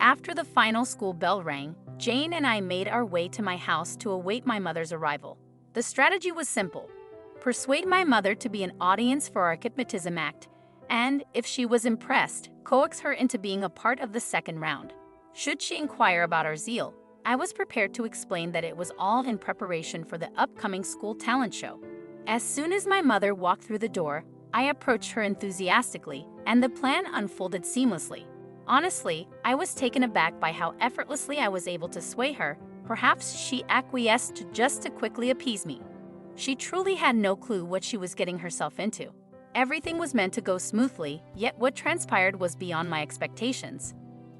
After the final school bell rang, Jane and I made our way to my house to await my mother's arrival. The strategy was simple: persuade my mother to be an audience for our hypnotism act, and, if she was impressed, coax her into being a part of the second round. Should she inquire about our zeal, I was prepared to explain that it was all in preparation for the upcoming school talent show. As soon as my mother walked through the door, I approached her enthusiastically, and the plan unfolded seamlessly. Honestly, I was taken aback by how effortlessly I was able to sway her. Perhaps she acquiesced just to quickly appease me. She truly had no clue what she was getting herself into. Everything was meant to go smoothly, yet what transpired was beyond my expectations.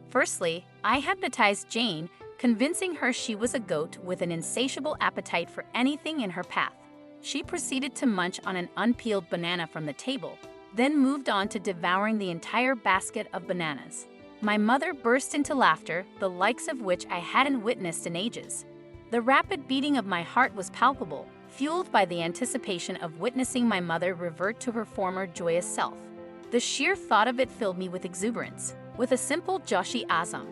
Firstly, I hypnotized Jane, convincing her she was a goat with an insatiable appetite for anything in her path. She proceeded to munch on an unpeeled banana from the table, then moved on to devouring the entire basket of bananas. My mother burst into laughter, the likes of which I hadn't witnessed in ages. The rapid beating of my heart was palpable, fueled by the anticipation of witnessing my mother revert to her former joyous self. The sheer thought of it filled me with exuberance. With a simple Joshi Azam,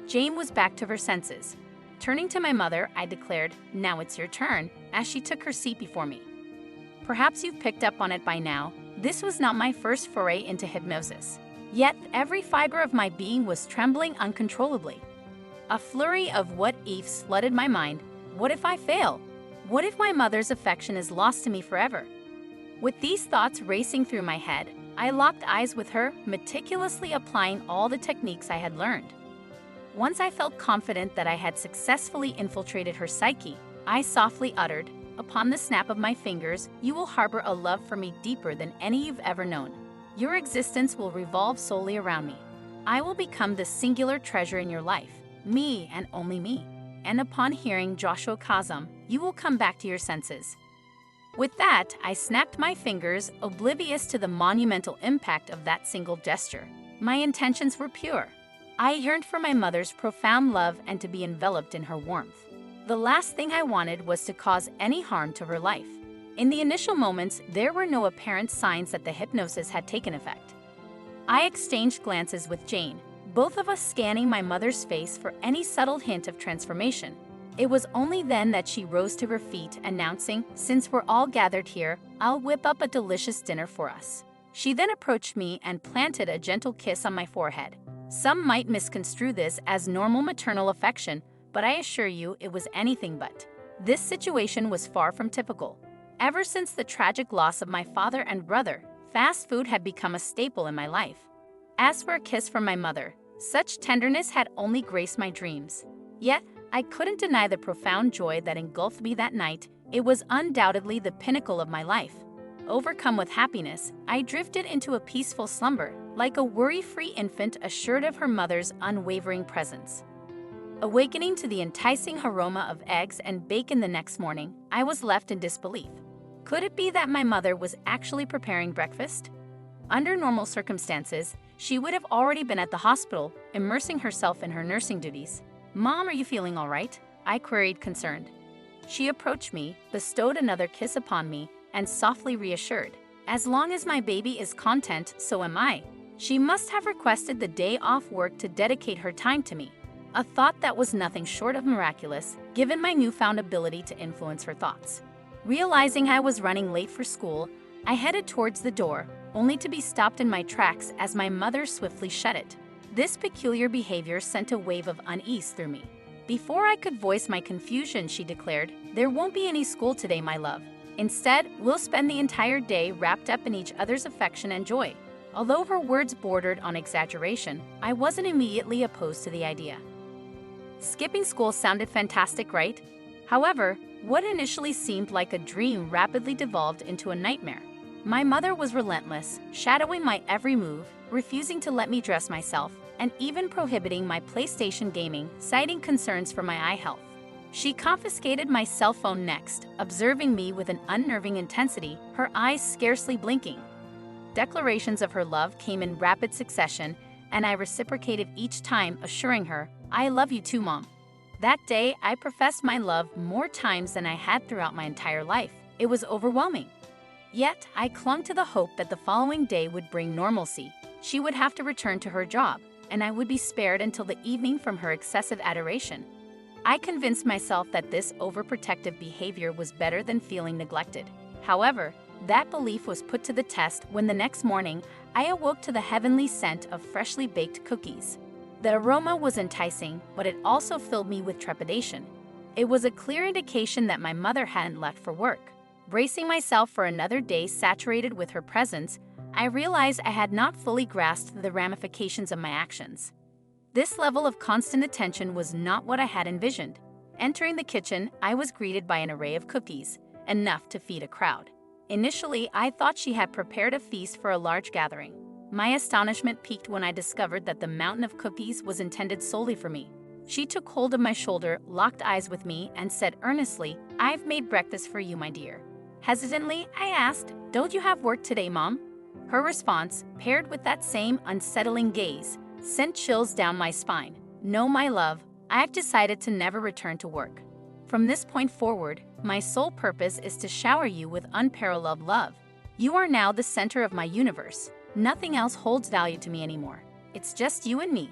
Jane was back to her senses. Turning to my mother, I declared, "Now it's your turn," as she took her seat before me. Perhaps you've picked up on it by now, this was not my first foray into hypnosis. Yet every fiber of my being was trembling uncontrollably. A flurry of what-ifs flooded my mind. What if I fail? What if my mother's affection is lost to me forever? With these thoughts racing through my head, I locked eyes with her, meticulously applying all the techniques I had learned. Once I felt confident that I had successfully infiltrated her psyche, I softly uttered, "Upon the snap of my fingers, you will harbor a love for me deeper than any you've ever known. Your existence will revolve solely around me. I will become the singular treasure in your life, me and only me. And upon hearing Joshua Kazam, you will come back to your senses." With that, I snapped my fingers, oblivious to the monumental impact of that single gesture. My intentions were pure. I yearned for my mother's profound love and to be enveloped in her warmth. The last thing I wanted was to cause any harm to her life. In the initial moments, there were no apparent signs that the hypnosis had taken effect. I exchanged glances with Jane, both of us scanning my mother's face for any subtle hint of transformation. It was only then that she rose to her feet, announcing, "Since we're all gathered here, I'll whip up a delicious dinner for us." She then approached me and planted a gentle kiss on my forehead. Some might misconstrue this as normal maternal affection, but I assure you it was anything but. This situation was far from typical. Ever since the tragic loss of my father and brother, fast food had become a staple in my life. As for a kiss from my mother, such tenderness had only graced my dreams. Yet, I couldn't deny the profound joy that engulfed me that night. It was undoubtedly the pinnacle of my life. Overcome with happiness, I drifted into a peaceful slumber, like a worry-free infant assured of her mother's unwavering presence. Awakening to the enticing aroma of eggs and bacon the next morning, I was left in disbelief. Could it be that my mother was actually preparing breakfast? Under normal circumstances, she would have already been at the hospital, immersing herself in her nursing duties. "Mom, are you feeling all right?" I queried, concerned. She approached me, bestowed another kiss upon me, and softly reassured, "As long as my baby is content, so am I." She must have requested the day off work to dedicate her time to me. A thought that was nothing short of miraculous, given my newfound ability to influence her thoughts. Realizing I was running late for school, I headed towards the door, only to be stopped in my tracks as my mother swiftly shut it. This peculiar behavior sent a wave of unease through me. Before I could voice my confusion, she declared, "There won't be any school today, my love. Instead, we'll spend the entire day wrapped up in each other's affection and joy." Although her words bordered on exaggeration, I wasn't immediately opposed to the idea. Skipping school sounded fantastic, right? However, what initially seemed like a dream rapidly devolved into a nightmare. My mother was relentless, shadowing my every move, refusing to let me dress myself, and even prohibiting my PlayStation gaming, citing concerns for my eye health. She confiscated my cell phone next, observing me with an unnerving intensity, her eyes scarcely blinking. Declarations of her love came in rapid succession, and I reciprocated each time, assuring her, "I love you too, Mom." That day, I professed my love more times than I had throughout my entire life. It was overwhelming. Yet, I clung to the hope that the following day would bring normalcy. She would have to return to her job, and I would be spared until the evening from her excessive adoration. I convinced myself that this overprotective behavior was better than feeling neglected. However, that belief was put to the test when the next morning I awoke to the heavenly scent of freshly baked cookies. The aroma was enticing, but it also filled me with trepidation. It was a clear indication that my mother hadn't left for work. Bracing myself for another day saturated with her presence, I realized I had not fully grasped the ramifications of my actions. This level of constant attention was not what I had envisioned. Entering the kitchen, I was greeted by an array of cookies, enough to feed a crowd. Initially, I thought she had prepared a feast for a large gathering. My astonishment peaked when I discovered that the mountain of cookies was intended solely for me. She took hold of my shoulder, locked eyes with me, and said earnestly, "I've made breakfast for you, my dear." Hesitantly, I asked, "Don't you have work today, Mom?" Her response, paired with that same unsettling gaze, sent chills down my spine. "No, my love, I've decided to never return to work. From this point forward, my sole purpose is to shower you with unparalleled love. You are now the center of my universe. Nothing else holds value to me anymore. It's just you and me."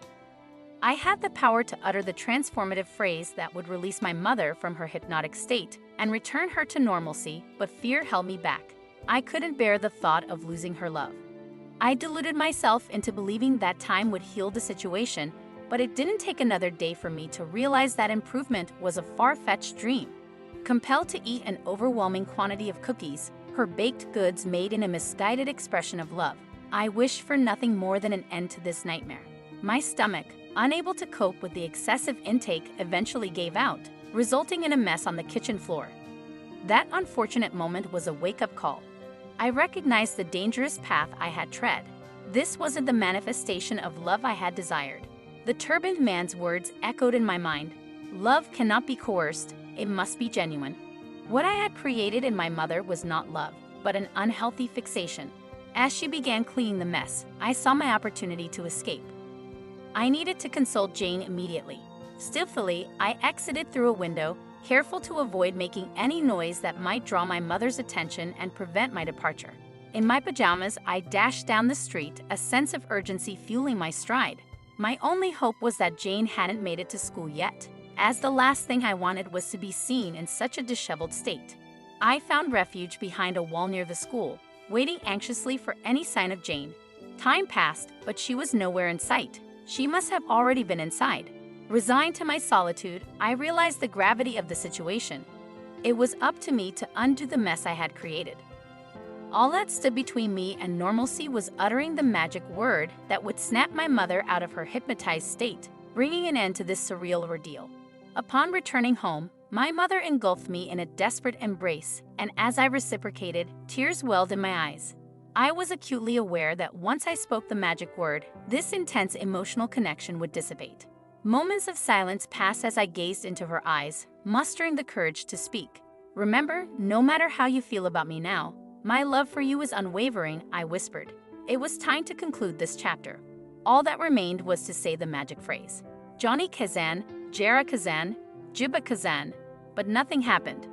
I had the power to utter the transformative phrase that would release my mother from her hypnotic state and return her to normalcy, but fear held me back. I couldn't bear the thought of losing her love. I deluded myself into believing that time would heal the situation, but it didn't take another day for me to realize that improvement was a far-fetched dream. Compelled to eat an overwhelming quantity of cookies, her baked goods made in a misguided expression of love, I wished for nothing more than an end to this nightmare. My stomach, unable to cope with the excessive intake, eventually gave out, resulting in a mess on the kitchen floor. That unfortunate moment was a wake-up call. I recognized the dangerous path I had tread. This wasn't the manifestation of love I had desired. The turbaned man's words echoed in my mind. Love cannot be coerced, it must be genuine. What I had created in my mother was not love, but an unhealthy fixation. As she began cleaning the mess, I saw my opportunity to escape. I needed to consult Jane immediately. Stiffly, I exited through a window, careful to avoid making any noise that might draw my mother's attention and prevent my departure. In my pajamas, I dashed down the street, a sense of urgency fueling my stride. My only hope was that Jane hadn't made it to school yet, as the last thing I wanted was to be seen in such a disheveled state. I found refuge behind a wall near the school, waiting anxiously for any sign of Jane. Time passed, but she was nowhere in sight. She must have already been inside. Resigned to my solitude, I realized the gravity of the situation. It was up to me to undo the mess I had created. All that stood between me and normalcy was uttering the magic word that would snap my mother out of her hypnotized state, bringing an end to this surreal ordeal. Upon returning home, my mother engulfed me in a desperate embrace, and as I reciprocated, tears welled in my eyes. I was acutely aware that once I spoke the magic word, this intense emotional connection would dissipate. Moments of silence passed as I gazed into her eyes, mustering the courage to speak. "Remember, no matter how you feel about me now, my love for you is unwavering," I whispered. It was time to conclude this chapter. All that remained was to say the magic phrase. Johnny Kazan, Jera Kazan, Jibba Kazan, but nothing happened.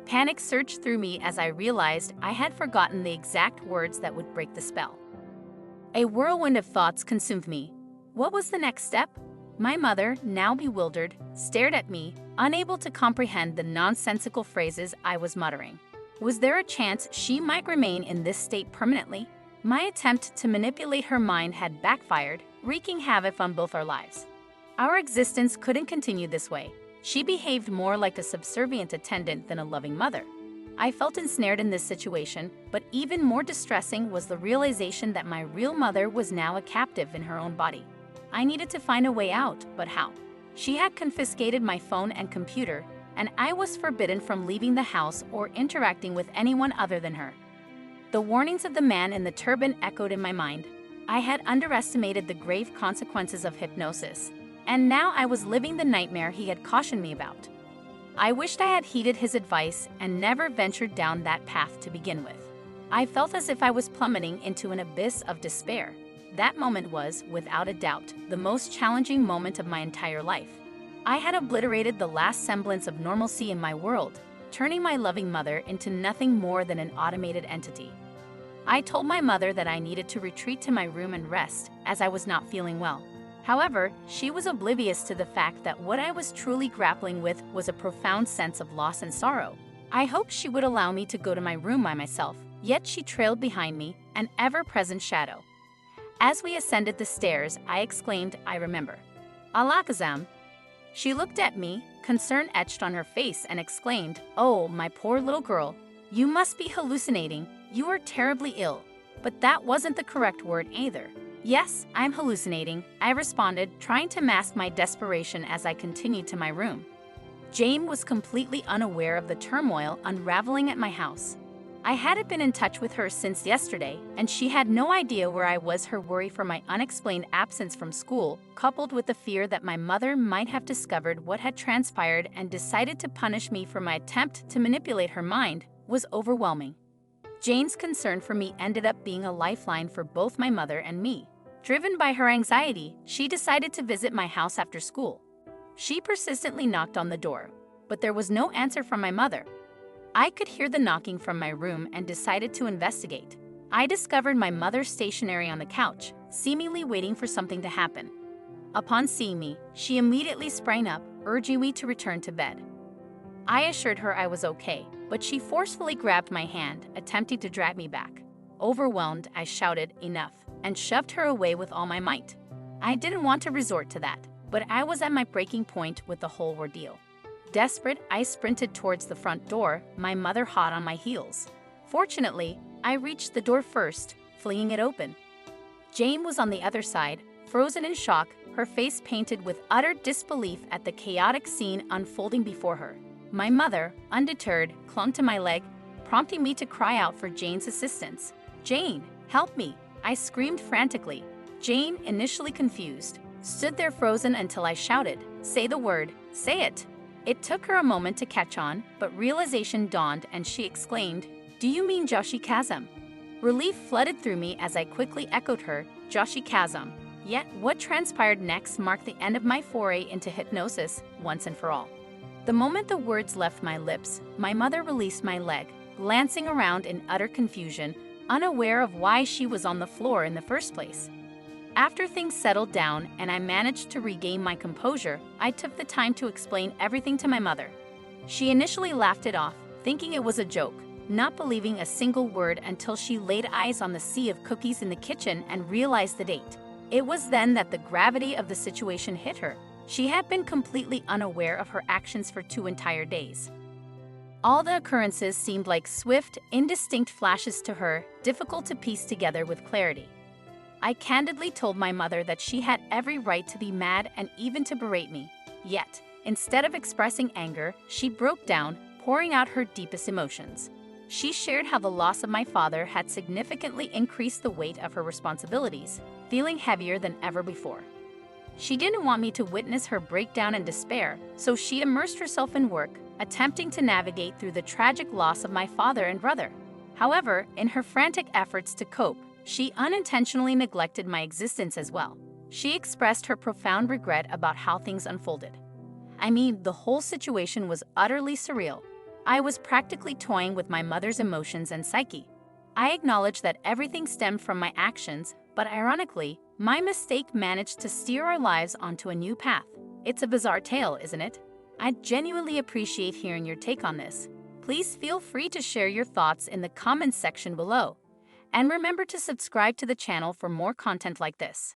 Panic surged through me as I realized I had forgotten the exact words that would break the spell. A whirlwind of thoughts consumed me. What was the next step? My mother, now bewildered, stared at me, unable to comprehend the nonsensical phrases I was muttering. Was there a chance she might remain in this state permanently? My attempt to manipulate her mind had backfired, wreaking havoc on both our lives. Our existence couldn't continue this way. She behaved more like a subservient attendant than a loving mother. I felt ensnared in this situation, but even more distressing was the realization that my real mother was now a captive in her own body. I needed to find a way out, but how? She had confiscated my phone and computer, and I was forbidden from leaving the house or interacting with anyone other than her. The warnings of the man in the turban echoed in my mind. I had underestimated the grave consequences of hypnosis, and now I was living the nightmare he had cautioned me about. I wished I had heeded his advice and never ventured down that path to begin with. I felt as if I was plummeting into an abyss of despair. That moment was, without a doubt, the most challenging moment of my entire life. I had obliterated the last semblance of normalcy in my world, turning my loving mother into nothing more than an automated entity. I told my mother that I needed to retreat to my room and rest, as I was not feeling well. However, she was oblivious to the fact that what I was truly grappling with was a profound sense of loss and sorrow. I hoped she would allow me to go to my room by myself, yet she trailed behind me, an ever-present shadow. As we ascended the stairs, I exclaimed, "I remember." Alakazam. She looked at me, concern etched on her face, and exclaimed, "Oh, my poor little girl. You must be hallucinating. You are terribly ill." But that wasn't the correct word either. "Yes, I'm hallucinating," I responded, trying to mask my desperation as I continued to my room. Jane was completely unaware of the turmoil unraveling at my house. I hadn't been in touch with her since yesterday, and she had no idea where I was. Her worry for my unexplained absence from school, coupled with the fear that my mother might have discovered what had transpired and decided to punish me for my attempt to manipulate her mind, was overwhelming. Jane's concern for me ended up being a lifeline for both my mother and me. Driven by her anxiety, she decided to visit my house after school. She persistently knocked on the door, but there was no answer from my mother. I could hear the knocking from my room and decided to investigate. I discovered my mother stationary on the couch, seemingly waiting for something to happen. Upon seeing me, she immediately sprang up, urging me to return to bed. I assured her I was okay, but she forcefully grabbed my hand, attempting to drag me back. Overwhelmed, I shouted, "Enough," and shoved her away with all my might. I didn't want to resort to that, but I was at my breaking point with the whole ordeal. Desperate, I sprinted towards the front door, my mother hot on my heels. Fortunately, I reached the door first, flinging it open. Jane was on the other side, frozen in shock, her face painted with utter disbelief at the chaotic scene unfolding before her. My mother, undeterred, clung to my leg, prompting me to cry out for Jane's assistance. "Jane, help me!" I screamed frantically. Jane, initially confused, stood there frozen until I shouted, "Say the word, say it!" It took her a moment to catch on, but realization dawned and she exclaimed, "Do you mean Joshi Kazam?" Relief flooded through me as I quickly echoed her, "Joshi Kazam." Yet what transpired next marked the end of my foray into hypnosis once and for all. The moment the words left my lips, my mother released my leg, glancing around in utter confusion, unaware of why she was on the floor in the first place. After things settled down and I managed to regain my composure, I took the time to explain everything to my mother. She initially laughed it off, thinking it was a joke, not believing a single word until she laid eyes on the sea of cookies in the kitchen and realized the date. It was then that the gravity of the situation hit her. She had been completely unaware of her actions for 2 entire days. All the occurrences seemed like swift, indistinct flashes to her, difficult to piece together with clarity. I candidly told my mother that she had every right to be mad and even to berate me. Yet, instead of expressing anger, she broke down, pouring out her deepest emotions. She shared how the loss of my father had significantly increased the weight of her responsibilities, feeling heavier than ever before. She didn't want me to witness her breakdown and despair, so she immersed herself in work, attempting to navigate through the tragic loss of my father and brother. However, in her frantic efforts to cope, she unintentionally neglected my existence as well. She expressed her profound regret about how things unfolded. I mean, the whole situation was utterly surreal. I was practically toying with my mother's emotions and psyche. I acknowledge that everything stemmed from my actions, but ironically, my mistake managed to steer our lives onto a new path. It's a bizarre tale, isn't it? I'd genuinely appreciate hearing your take on this. Please feel free to share your thoughts in the comments section below. And remember to subscribe to the channel for more content like this.